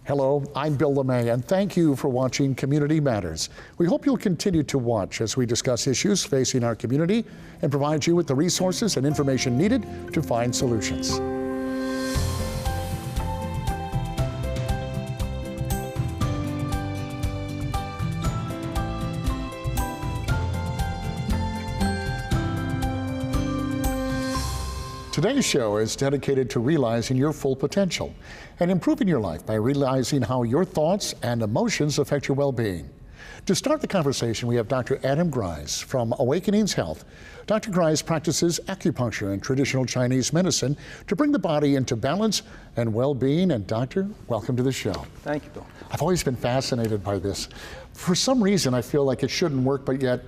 Hello, I'm Bill LeMay, and thank you for watching Community Matters. We hope you'll continue to watch as we discuss issues facing our community and provide you with the resources and information needed to find solutions. Today's show is dedicated to realizing your full potential and improving your life by realizing how your thoughts and emotions affect your well-being. To start the conversation, we have Dr. Adam Gries from Awakenings Health. Dr. Gries practices acupuncture and traditional Chinese medicine to bring the body into balance and well-being. And Doctor, welcome to the show. Thank you, Bill. I've always been fascinated by this. For some reason, I feel like it shouldn't work, but yet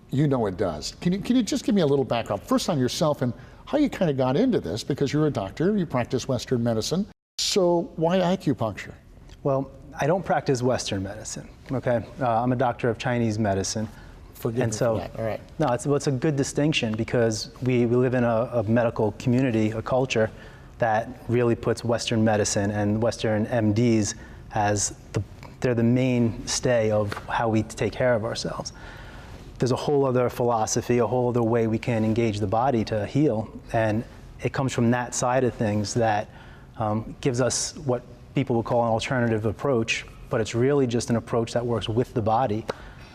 you know it does. Can you just give me a little background, first on yourself and how you kind of got into this, because you're a doctor, you practice Western medicine. So why acupuncture? Well, I don't practice Western medicine, okay? I'm a doctor of Chinese medicine. Forgive me for that. All right. No, it's a good distinction because we live in a medical community, a culture that really puts Western medicine and Western MDs as they're the mainstay of how we take care of ourselves. There's a whole other philosophy, a whole other way we can engage the body to heal, and it comes from that side of things that gives us what people would call an alternative approach, but it's really just an approach that works with the body.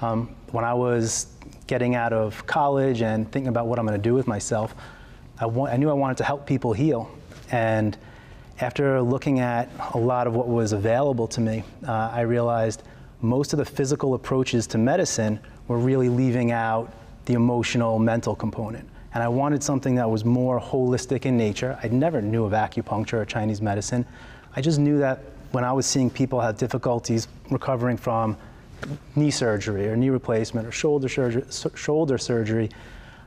When I was getting out of college and thinking about what I'm going to do with myself, I knew I wanted to help people heal, and after looking at a lot of what was available to me, I realized most of the physical approaches to medicine were really leaving out the emotional, mental component. And I wanted something that was more holistic in nature. I never knew of acupuncture or Chinese medicine. I just knew that when I was seeing people have difficulties recovering from knee surgery or knee replacement or shoulder surgery,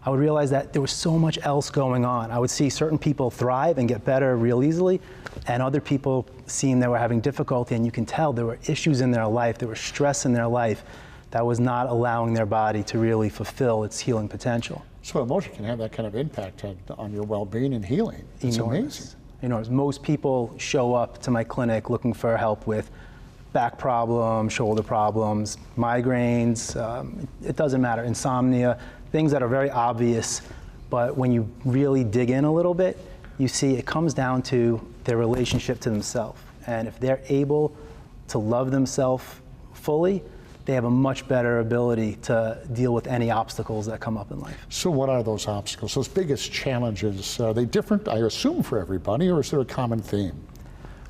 I would realize that there was so much else going on. I would see certain people thrive and get better real easily, and other people seeing they were having difficulty, and you can tell there were issues in their life, there was stress in their life that was not allowing their body to really fulfill its healing potential. So emotion can have that kind of impact on your well-being and healing. It's amazing. Enormous. Most people show up to my clinic looking for help with back problems, shoulder problems, migraines, it doesn't matter, insomnia, things that are very obvious, but when you really dig in a little bit, you see it comes down to their relationship to themselves. And if they're able to love themselves fully, they have a much better ability to deal with any obstacles that come up in life. So what are those obstacles, those biggest challenges? Are they different, I assume, for everybody, or is there a common theme?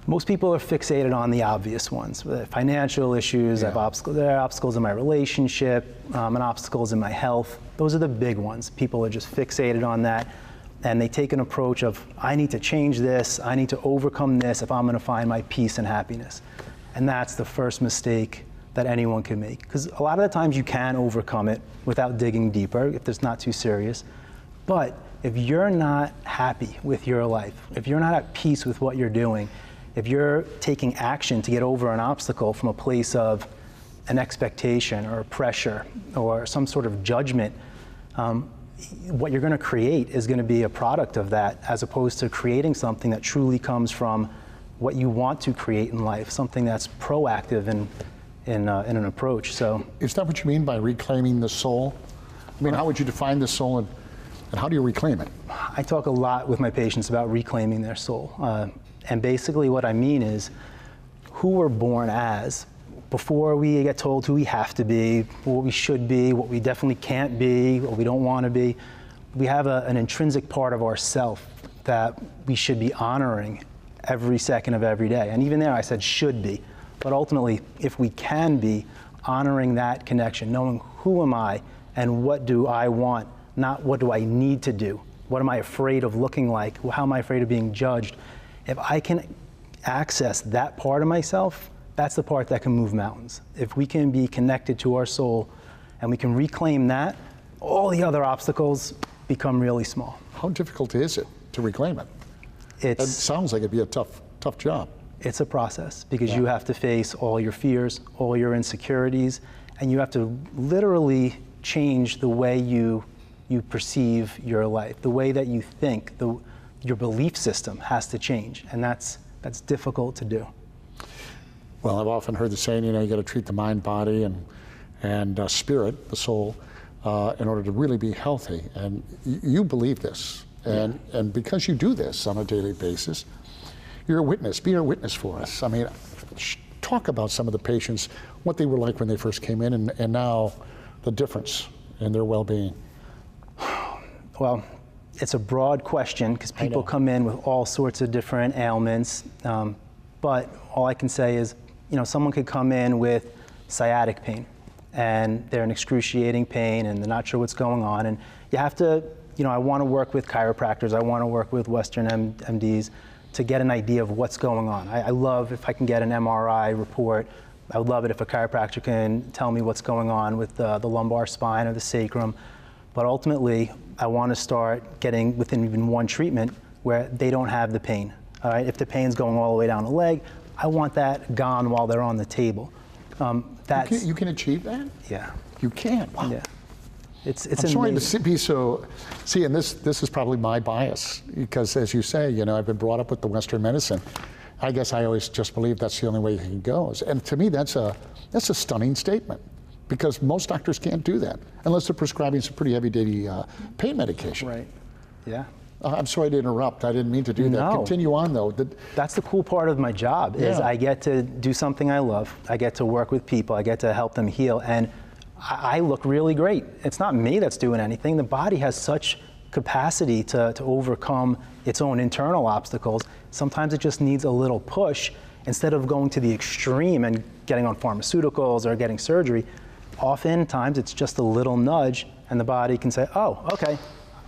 Most people are fixated on the obvious ones. Financial issues, there are obstacles in my relationship, and obstacles in my health. Those are the big ones. People are just fixated on that, and they take an approach of, I need to change this, I need to overcome this if I'm gonna find my peace and happiness. And that's the first mistake that anyone can make. Because a lot of the times you can overcome it without digging deeper, if it's not too serious. But if you're not happy with your life, if you're not at peace with what you're doing, if you're taking action to get over an obstacle from a place of an expectation or pressure or some sort of judgment, what you're gonna create is gonna be a product of that, as opposed to creating something that truly comes from what you want to create in life, something that's proactive in an approach. So, is that what you mean by reclaiming the soul? I mean, how would you define the soul, and how do you reclaim it? I talk a lot with my patients about reclaiming their soul. And basically what I mean is who we're born as, before we get told who we have to be, what we should be, what we definitely can't be, what we don't want to be. We have an intrinsic part of ourself that we should be honoring every second of every day. And even there I said should be. But ultimately, if we can be, honoring that connection, knowing who am I and what do I want, not what do I need to do. What am I afraid of looking like? How am I afraid of being judged? If I can access that part of myself, that's the part that can move mountains. If we can be connected to our soul and we can reclaim that, all the other obstacles become really small. How difficult is it to reclaim it? It sounds like it'd be a tough job. It's a process because you have to face all your fears, all your insecurities, and you have to literally change the way you perceive your life, the way that you think, your belief system has to change, and that's difficult to do. Well, I've often heard the saying, you got to treat the mind, body, and spirit, the soul, in order to really be healthy. And you believe this. And because you do this on a daily basis, you're a witness. Be a witness for us. I mean, talk about some of the patients, what they were like when they first came in, and now the difference in their well-being. Well, it's a broad question because people come in with all sorts of different ailments. But all I can say is, someone could come in with sciatic pain and they're in excruciating pain and they're not sure what's going on. And you have to, I want to work with chiropractors. I want to work with Western MDs to get an idea of what's going on. I love if I can get an MRI report. I would love it if a chiropractor can tell me what's going on with the lumbar spine or the sacrum. But ultimately, I want to start getting within even one treatment where they don't have the pain. All right? If the pain's going all the way down the leg, I want that gone while they're on the table. You can achieve that? Yeah. You can? Wow. Yeah. It's I'm sorry to be so, and this is probably my bias, because as you say, I've been brought up with the Western medicine. I guess I always just believe that's the only way it can go. And to me, that's a stunning statement, because most doctors can't do that unless they're prescribing some pretty heavy-duty pain medication. Right. Yeah. I'm sorry to interrupt. I didn't mean to do that. No. Continue on, though. That's the cool part of my job is I get to do something I love. I get to work with people. I get to help them heal. And I look really great. It's not me that's doing anything. The body has such capacity to overcome its own internal obstacles. Sometimes it just needs a little push. Instead of going to the extreme and getting on pharmaceuticals or getting surgery, oftentimes it's just a little nudge and the body can say, oh, okay,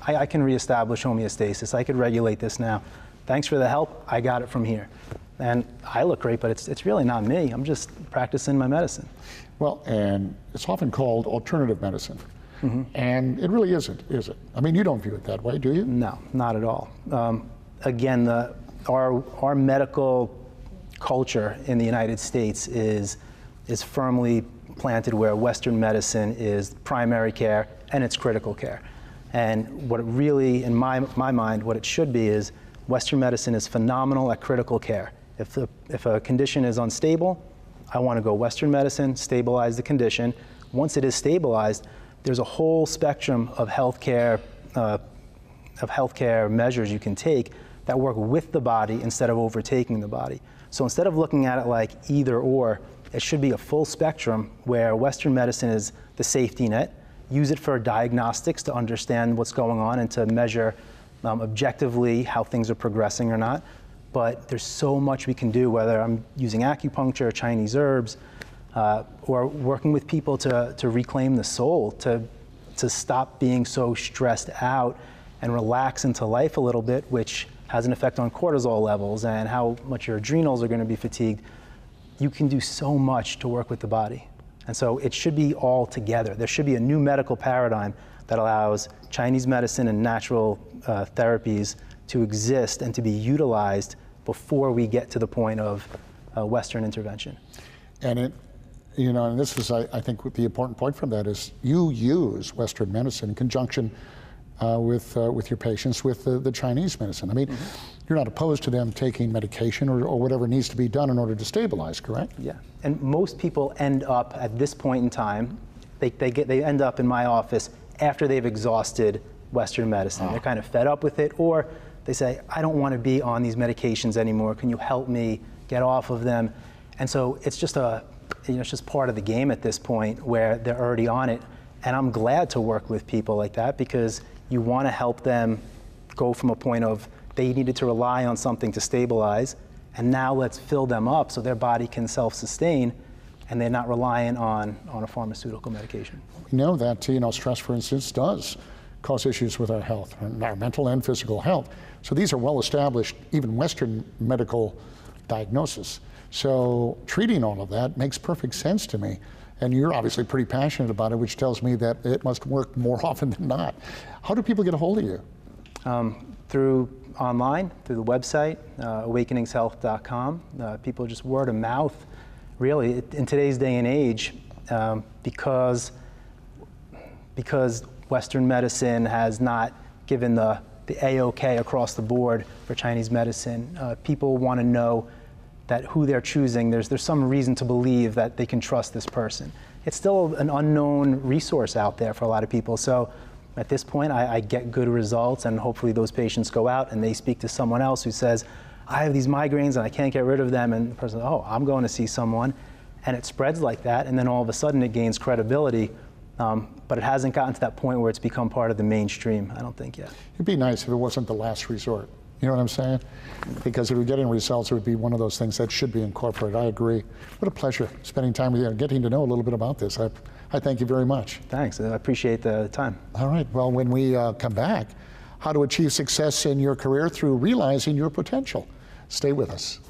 I can reestablish homeostasis. I could regulate this now. Thanks for the help. I got it from here. And I look great, but it's really not me. I'm just practicing my medicine. Well, and it's often called alternative medicine. And it really isn't, is it? I mean, you don't view it that way, do you? No, not at all. Again, our medical culture in the United States is firmly planted where Western medicine is primary care and it's critical care. And what it really, in my mind, what it should be is Western medicine is phenomenal at critical care. If a condition is unstable, I want to go Western medicine, stabilize the condition. Once it is stabilized, there's a whole spectrum of healthcare measures you can take that work with the body instead of overtaking the body. So instead of looking at it like either or, it should be a full spectrum where Western medicine is the safety net. Use it for diagnostics to understand what's going on and to measure objectively how things are progressing or not. But there's so much we can do, whether I'm using acupuncture, Chinese herbs, or working with people to reclaim the soul, to stop being so stressed out and relax into life a little bit, which has an effect on cortisol levels and how much your adrenals are going to be fatigued. You can do so much to work with the body. And so it should be all together. There should be a new medical paradigm that allows Chinese medicine and natural therapies to exist and to be utilized before we get to the point of Western intervention. And and this is, I think, the important point from that is you use Western medicine in conjunction with your patients with the Chinese medicine. I mean, you're not opposed to them taking medication or whatever needs to be done in order to stabilize, correct? Yeah, and most people end up at this point in time, they end up in my office after they've exhausted Western medicine. They're kind of fed up with it, or they say, I don't want to be on these medications anymore. Can you help me get off of them? And so it's just it's just part of the game at this point where they're already on it. And I'm glad to work with people like that because you want to help them go from a point of they needed to rely on something to stabilize, and now let's fill them up so their body can self-sustain and they're not reliant on a pharmaceutical medication. We know that stress, for instance, does cause issues with our health, our mental and physical health. So these are well-established, even Western medical diagnosis. So treating all of that makes perfect sense to me. And you're obviously pretty passionate about it, which tells me that it must work more often than not. How do people get a hold of you? Through online, through the website, awakeningshealth.com. People just word of mouth, really, in today's day and age, because Western medicine has not given the A-OK across the board for Chinese medicine. People want to know that who they're choosing, there's some reason to believe that they can trust this person. It's still an unknown resource out there for a lot of people. So at this point, I get good results, and hopefully those patients go out and they speak to someone else who says, I have these migraines and I can't get rid of them, and the person, oh, I'm going to see someone, and it spreads like that, and then all of a sudden it gains credibility, but it hasn't gotten to that point where it's become part of the mainstream, I don't think yet. It'd be nice if it wasn't the last resort. You know what I'm saying? Because if we're getting results, it would be one of those things that should be incorporated. I agree. What a pleasure spending time with you and getting to know a little bit about this. I thank you very much. Thanks, I appreciate the time. All right, well, when we come back, how to achieve success in your career through realizing your potential. Stay with us.